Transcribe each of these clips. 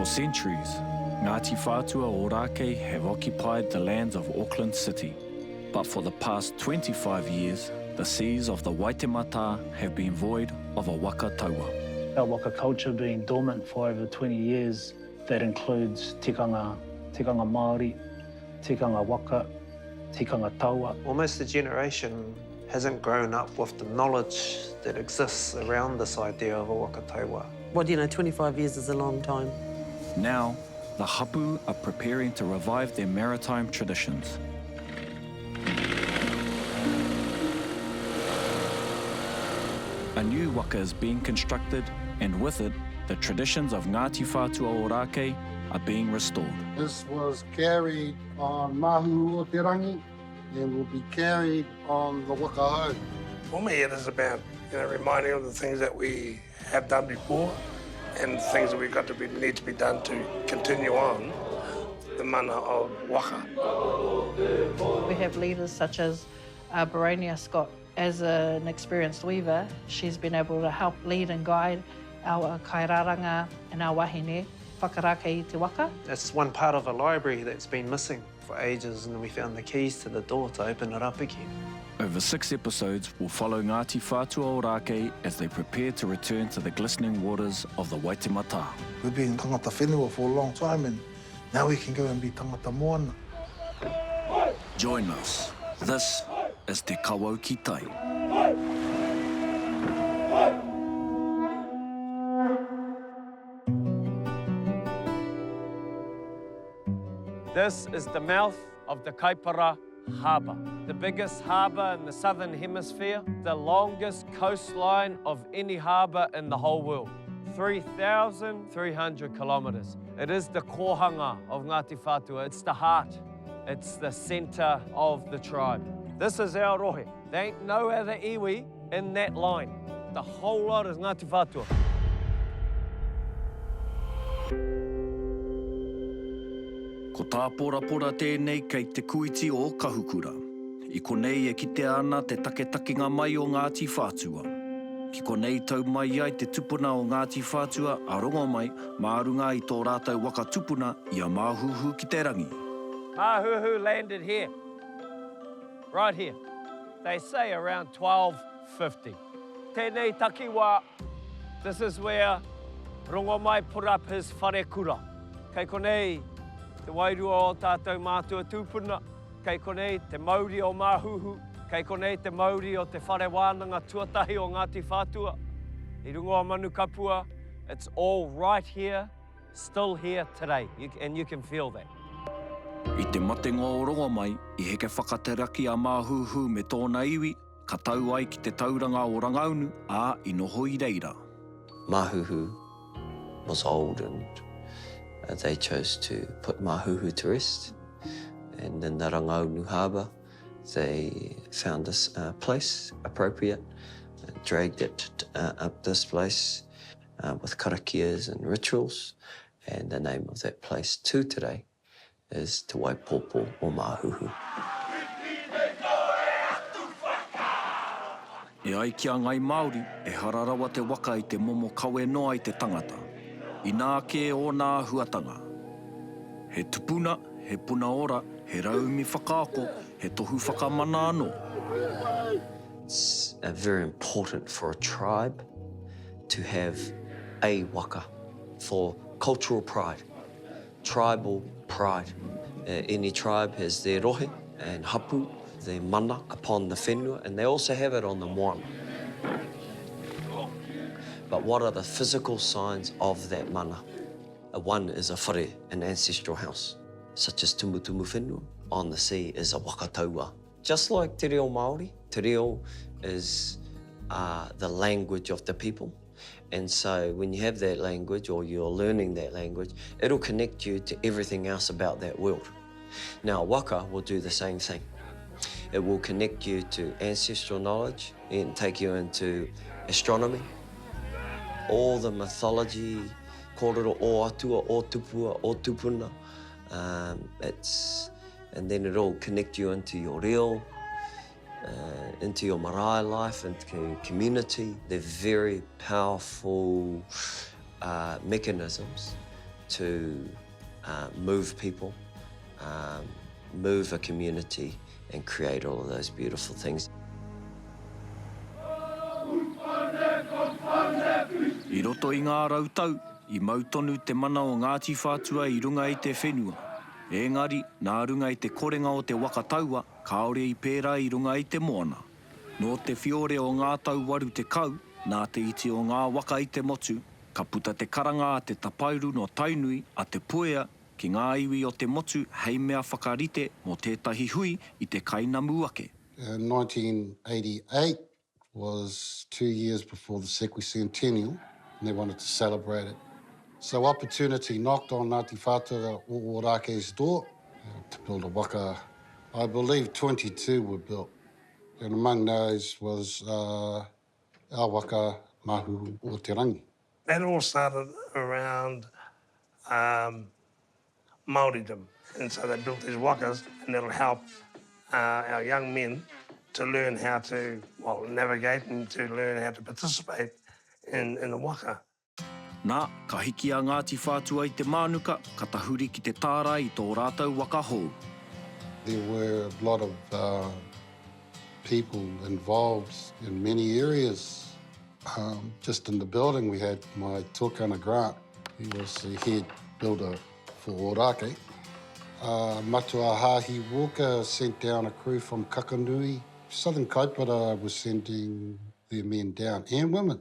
centuries, Ngāti Whātua o Rākei have occupied the lands of Auckland City. But for the past 25 years, the seas of the Waitematā have been void of a waka taua. Our waka culture being dormant for over 20 years, that includes tikanga Māori, tikanga waka, tikanga taua. Almost a generation hasn't grown up with the knowledge that exists around this idea of a waka taua. Well, 25 years is a long time. Now, the hapu are preparing to revive their maritime traditions. A new waka is being constructed, and with it, the traditions of Ngāti Whātua o Rākei are being restored. This was carried on Māhuhu o te Rangi and will be carried on the waka. For me, it is about reminding of the things that we have done before and things that need to be done to continue on the mana of waka. We have leaders such as Barania Scott. As an experienced weaver, she's been able to help lead and guide our kairaranga and our wahine, whakarake I te waka. That's one part of a library that's been missing for ages, and we found the keys to the door to open it up again. Over 6 episodes will follow Ngāti Whātua o Rākei as they prepare to return to the glistening waters of the Waitematā. We've been tangata whenua for a long time, and now we can go and be tangata moana. Join us. This is Te Kawau ki Tai. This is the mouth of the Kaipara Harbour, the biggest harbour in the southern hemisphere, the longest coastline of any harbour in the whole world, 3,300 kilometres. It is the kohanga of Ngāti Whātua. It's the heart. It's the centre of the tribe. This is our rohe. There ain't no other iwi in that line. The whole lot is Ngāti Whātua. Ko tā pora tēnei kei te kuiti o kahukura. I konei e kite ana te taketakinga mai o Ngāti Whātua. Ki konei tau mai ai te tupuna o Ngāti Whātua a rongo mai mārunga I tō rātou waka tupuna I a Māhuhu ki te rangi. Mahuhu landed here, right here. They say around 1250. Tēnei takiwa, this is where Rongomai put up his wharekura. Kei konei, te wairua o tātou mātua tūpuna. Kei konei, te Māori o Māhuhu. Kei konei, te Māori o te whare wānanga tuatahi o Ngāti Whātua. I rungo a manu kapua, it's all right here, still here today, and you can feel that. I te matenga o rongo mai, I heke whakateraki a Māhuhu me tōna iwi, ka tau ai ki te tauranga o rangaunu, a I noho I reira. Māhuhu was old and they chose to put Māhuhu to rest. And in the Rangaunu Harbour, they found this place appropriate and dragged it up this place with karakias and rituals. And the name of that place to today is Te Waipopo o Māhuhu. E ai kia ngai Māori, e hararawa te waka I te momo kawe noa I te tangata. I nā ke o nā huatanga. He tupuna, he puna ora, he raumi whakaako, he tohu whakamana anō. It's very important for a tribe to have a waka for cultural pride, tribal pride. Any tribe has their rohe and hapu, their mana upon the whenua, and they also have it on the moana. But what are the physical signs of that mana? One is a whare, an ancestral house, such as tumutumu whenua. On the sea is a waka taua. Just like te reo Māori, te reo is the language of the people. And so when you have that language or you're learning that language, it'll connect you to everything else about that world. Now, waka will do the same thing. It will connect you to ancestral knowledge and take you into astronomy, all the mythology, kōrero o atua, o tupua, o tupuna. And then it'll connect you into your reo, into your marae life, into community. They're very powerful mechanisms to move people, move a community and create all of those beautiful things. I roto i ngā rautau, I mautonu te mana o Ngāti Whātua I runga I te whenua. Engari, nā runga I te korenga o te waka taua, kaore I pērā I runga I te moana. Nō te whiore o ngā tau waru te kau, nā te iti o ngā waka I te motu, ka puta te karanga a te tapairu no taunui a te puea ki ngā iwi o te motu hei mea whakarite mō tētahi hui I te kainamu ake. 1988 was 2 years before the sesquicentennial, and they wanted to celebrate it. So opportunity knocked on Ngāti Whātua o Ōrāke's door to build a waka. I believe 22 were built, and among those was our waka Māhuhu o te Rangi. That all started around Māoridom, and so they built these wakas, and it'll help our young men to learn how to, well, navigate and to learn how to participate in the waka. Nā, ka hiki a Ngāti Whātua I te mānuka, ka tahuri ki te tāra I tō rātou waka hou. There were a lot of people involved in many areas. Just in the building, we had my tōkana Grant. He was the head builder for Ōrāke. Matua Hahi Walker sent down a crew from Kakanui. Southern Kaipara was sending their men down, and women.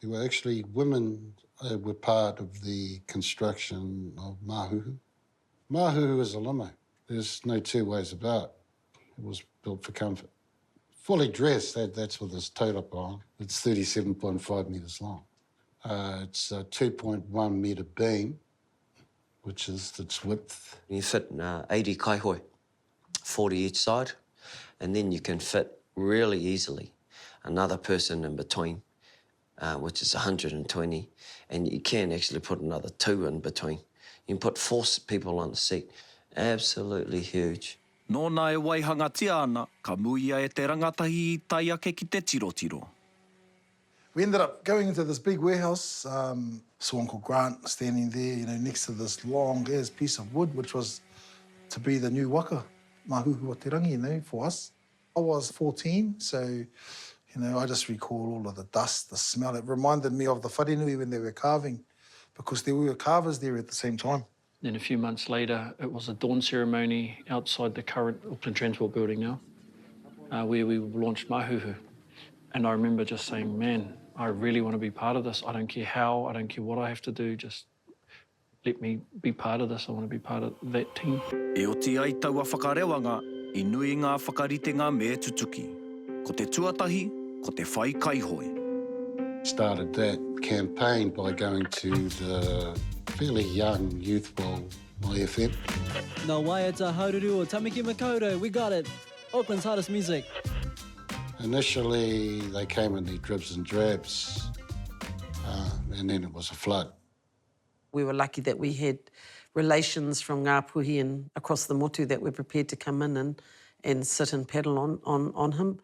There were actually women who were part of the construction of Māhuhu. Māhuhu is a limo. There's no two ways about it. It was built for comfort. Fully dressed, that's with this taurapa on. It's 37.5 metres long. It's a 2.1 metre beam, which is its width. You fit 80 kaihoi, 40 each side, and then you can fit really easily another person in between, which is 120, and you can actually put another 2 in between. You can put 4 people on the seat. Absolutely huge. Nō nā e waihanga tia ana, ka muia e te rangatahi I tai ake ki te tiro. We ended up going into this big warehouse, saw Uncle Grant standing there, you know, next to this long-ass piece of wood, which was to be the new waka, Māhuhu o te Rangi, you know, for us. I was 14, so, you know, I just recall all of the dust, the smell. It reminded me of the wharenui when they were carving, because there were carvers there at the same time. Then a few months later, it was a dawn ceremony outside the current Auckland Transport building now, where we launched Mahuhu. And I remember just saying, man, I really want to be part of this. I don't care how, I don't care what I have to do, just let me be part of this. I want to be part of that team. E oti ai taua whakarewanga, I nui ngā whakaritenga me tutuki. Ko te tuatahi, ko te whai kaihoi. Started that campaign by going to the fairly young youthful FM. No waiata haururu o Tamaki Makaurau, we got it. Auckland's hottest music. Initially, they came in their dribs and drabs, and then it was a flood. We were lucky that we had relations from Ngā Puhi and across the motu that were prepared to come in and sit and paddle on him.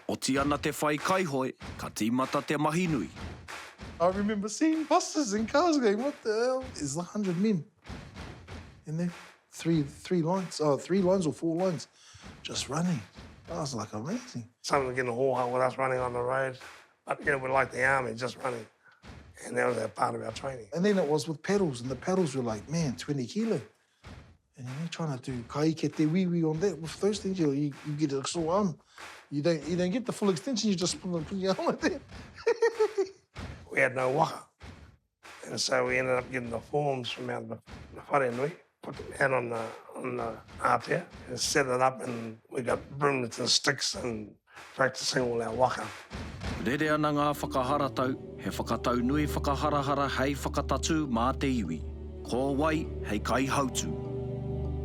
Oti ana te whai kaihoi, ka tīmata te mahinui. I remember seeing buses and cars going, what the hell? There's 100 men in there. Three lines or 4 lines just running. That was like amazing. Some of them getting a haul with us running on the road, but you know, we're like the army, just running. And that was a part of our training. And then it was with paddles, and the paddles were like, man, 20 kilo. And you're trying to do kai ke te wiwi on that. With those things, you get a sore arm. You don't get the full extension, you just put your arm like that. We had no waka. And so we ended up getting the forms from out the wharenui, put them out on the Aotearoa and set it up, and we got brooms and sticks and practicing all our waka. Rere ana ngā whakaharatau, he whakatau nui whakaharahara hei whakatatu mā te iwi. Ko wai hei kai hautu.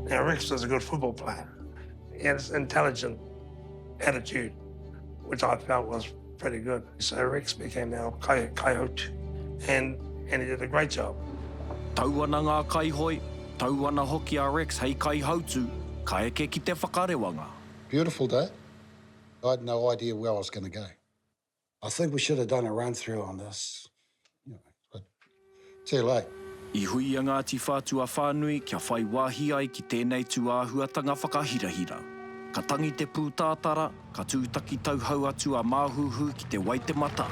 Now, Rex was a good football player. He had this intelligent attitude, which I felt was pretty good. So Rex became our kaihautu, and he did a great job. Tau ana ngā kaihoi, tau ana hoki a Rex hei kai hautu, ka eke ki te whakarewanga. Beautiful day. I had no idea where I was going to go. I think we should have done a run-through on this, but too late. I hui a Ngāti Whātua whānui kia whai wāhi ai ki tēnei tuāhuatanga whakahirahira. Ka tangi te pūtātara, ka tūtaki tauhau atu a Māhuhu ki te Waitematā.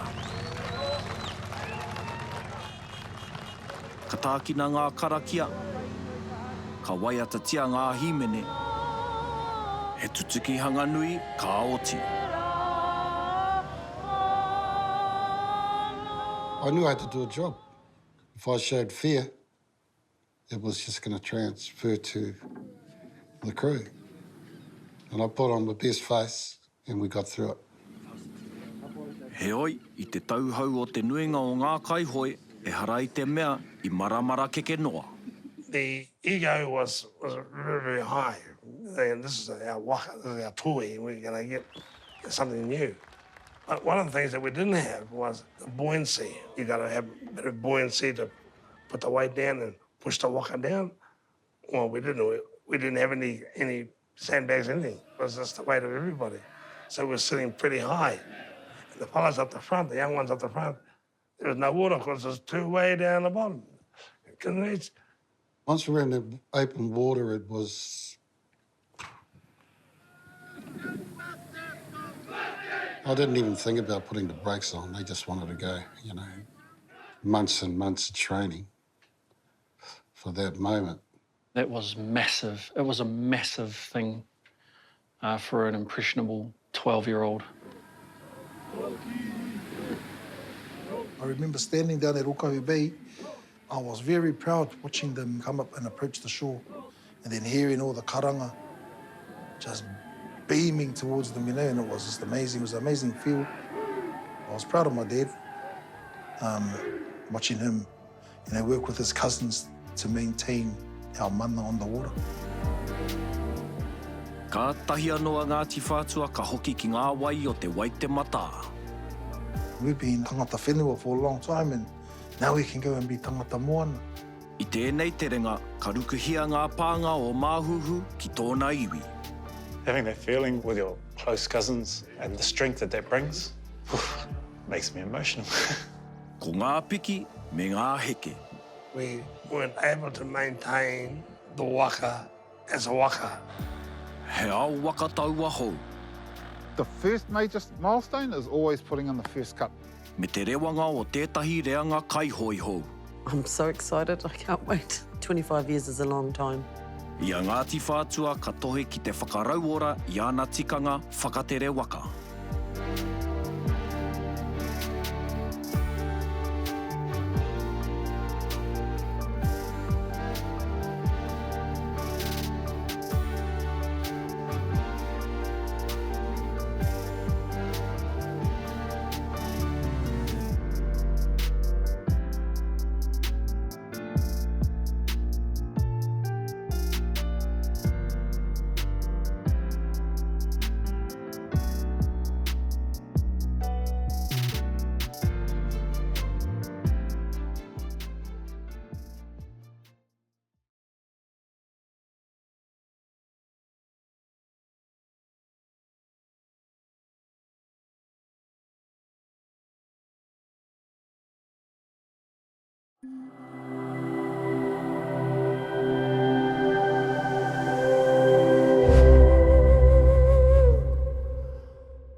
Ka tākina ngā karakia, ka waiatatia ngā himene, he tutuki hanganui ka aoti. I knew I had to do a job. If I showed fear, it was just going to transfer to the crew. And I put on my best face, and we got through it. He oi, I te tauhau o te nuinga o ngā kaihoi, e harai te mea I maramara keke noa. The ego was very, very high. And this is our waka, this is our tui, we're going to get something new. But one of the things that we didn't have was the buoyancy. You got to have a bit of buoyancy to put the weight down and push the waka down. Well, we didn't. We didn't have any sandbags, anything. It was just the weight of everybody. So we were sitting pretty high. And the fellas up the front, the young ones up the front, there was no water because it was too way down the bottom. Couldn't reach. Once we were in the open water, it was... I didn't even think about putting the brakes on. They just wanted to go, you know. Months and months of training for that moment. That was massive. It was a massive thing for an impressionable 12-year-old. I remember standing down at Okahu Bay. I was very proud watching them come up and approach the shore and then hearing all the karanga just beaming towards them, you know, and it was just amazing. It was an amazing feel. I was proud of my dad, watching him, you know, work with his cousins to maintain our mana on the water. Ka tahi anoa Ngāti Whātua ka hoki ki ngā wai o te Waitematā. We've been tangata whenua for a long time, and now we can go and be tangata moana. I tēnei te renga, ka rukuhia ngā pānga o Māhuhu ki tōna iwi. Having that feeling with your close cousins and the strength that that brings, makes me emotional. Ko ngā piki me ngā heke. We weren't able to maintain the waka as a waka. He ao waka taua hou. The first major milestone is always putting in the first cup. Me te rewanga o tētahi reanga kaihoi hou. I'm so excited, I can't wait. 25 years is a long time. I a Ngāti Whātua ka tohe ki te whakarauora I ana tikanga whakatere waka.